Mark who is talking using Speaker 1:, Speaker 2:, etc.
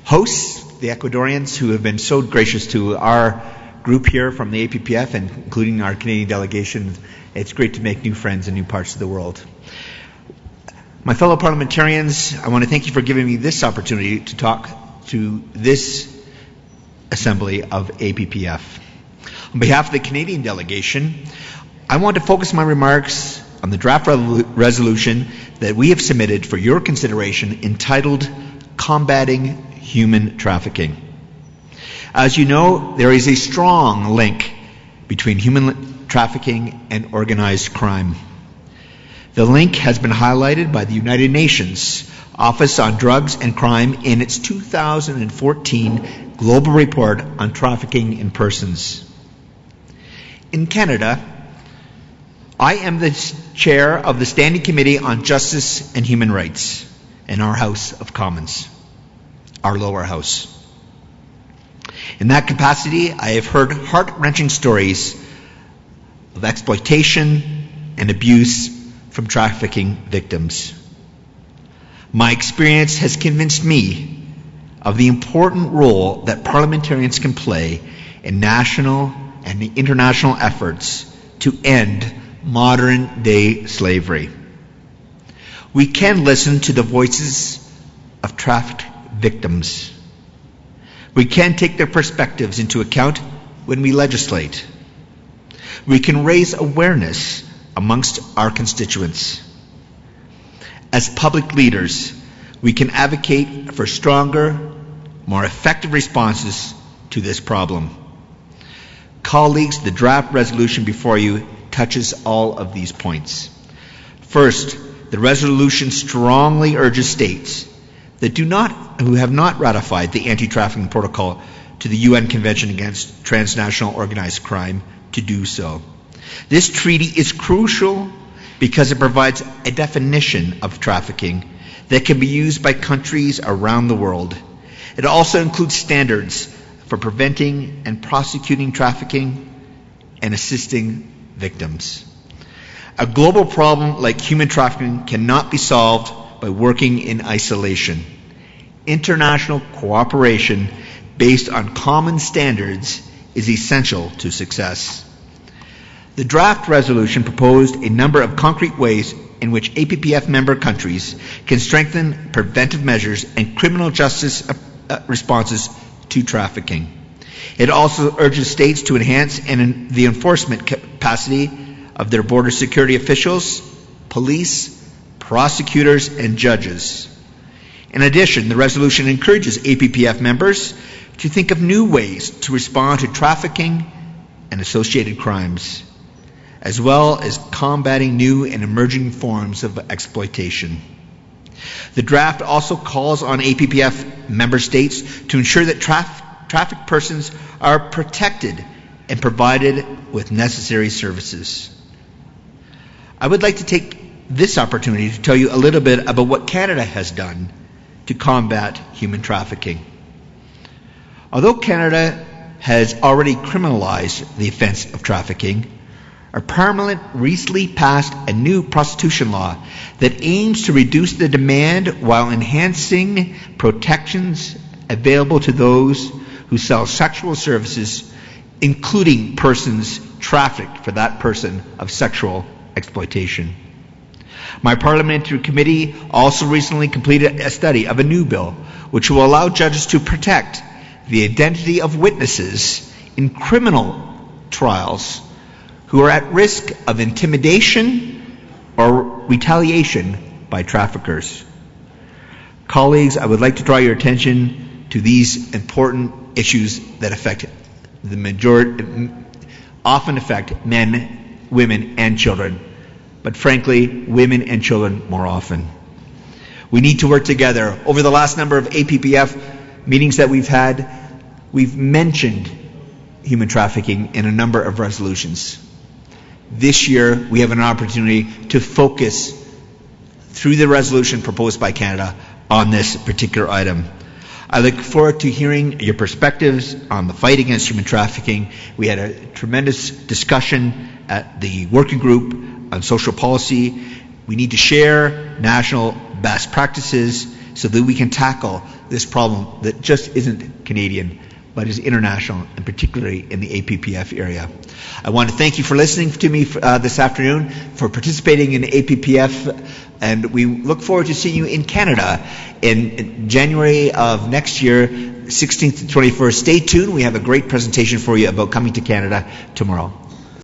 Speaker 1: hosts, the Ecuadorians who have been so gracious to our group here from the APPF and including our Canadian delegation. It's great to make new friends in new parts of the world. My fellow parliamentarians, I want to thank you for giving me this opportunity to talk to this assembly of APPF. On behalf of the Canadian delegation, I want to focus my remarks on the draft resolution that we have submitted for your consideration entitled Combating Human Trafficking. As you know, there is a strong link between human trafficking and organized crime. The link has been highlighted by the United Nations Office on Drugs and Crime in its 2014 Global Report on Trafficking in Persons. In Canada, I am the chair of the Standing Committee on Justice and Human Rights in our House of Commons, our lower house. In that capacity, I have heard heart-wrenching stories of exploitation and abuse from trafficking victims. My experience has convinced me of the important role that parliamentarians can play in national and international efforts to end modern-day slavery. We can listen to the voices of trafficked victims. We can take their perspectives into account when we legislate. We can raise awareness amongst our constituents. As public leaders, we can advocate for stronger, more effective responses to this problem. Colleagues, the draft resolution before you touches all of these points. First, the resolution strongly urges states that who have not ratified the anti-trafficking protocol to the UN Convention Against Transnational Organized Crime to do so. This treaty is crucial because it provides a definition of trafficking that can be used by countries around the world. It also includes standards for preventing and prosecuting trafficking and assisting victims. A global problem like human trafficking cannot be solved by working in isolation. International cooperation based on common standards is essential to success. The draft resolution proposed a number of concrete ways in which APPF member countries can strengthen preventive measures and criminal justice responses to trafficking. It also urges states to enhance the enforcement capacity of their border security officials, police, prosecutors, and judges. In addition, the resolution encourages APPF members to think of new ways to respond to trafficking and associated crimes, as well as combating new and emerging forms of exploitation. The draft also calls on APPF member states to ensure that trafficked persons are protected and provided with necessary services. I would like to take this opportunity to tell you a little bit about what Canada has done to combat human trafficking. Although Canada has already criminalized the offense of trafficking, our Parliament recently passed a new prostitution law that aims to reduce the demand while enhancing protections available to those who sell sexual services, including persons trafficked for that person of sexual exploitation. My parliamentary committee also recently completed a study of a new bill which will allow judges to protect the identity of witnesses in criminal trials who are at risk of intimidation or retaliation by traffickers. Colleagues, I would like to draw your attention to these important issues that often affect men, women, and children, but frankly, women and children more often. We need to work together. Over the last number of APPF meetings that we've had, we've mentioned human trafficking in a number of resolutions. This year, we have an opportunity to focus through the resolution proposed by Canada on this particular item. I look forward to hearing your perspectives on the fight against human trafficking. We had a tremendous discussion at the working group on social policy. We need to share national best practices so that we can tackle this problem that just isn't Canadian, but is international, and particularly in the APPF area. I want to thank you for listening to me this afternoon, for participating in APPF, and we look forward to seeing you in Canada in January of next year, 16th to 21st. Stay tuned. We have a great presentation for you about coming to Canada tomorrow.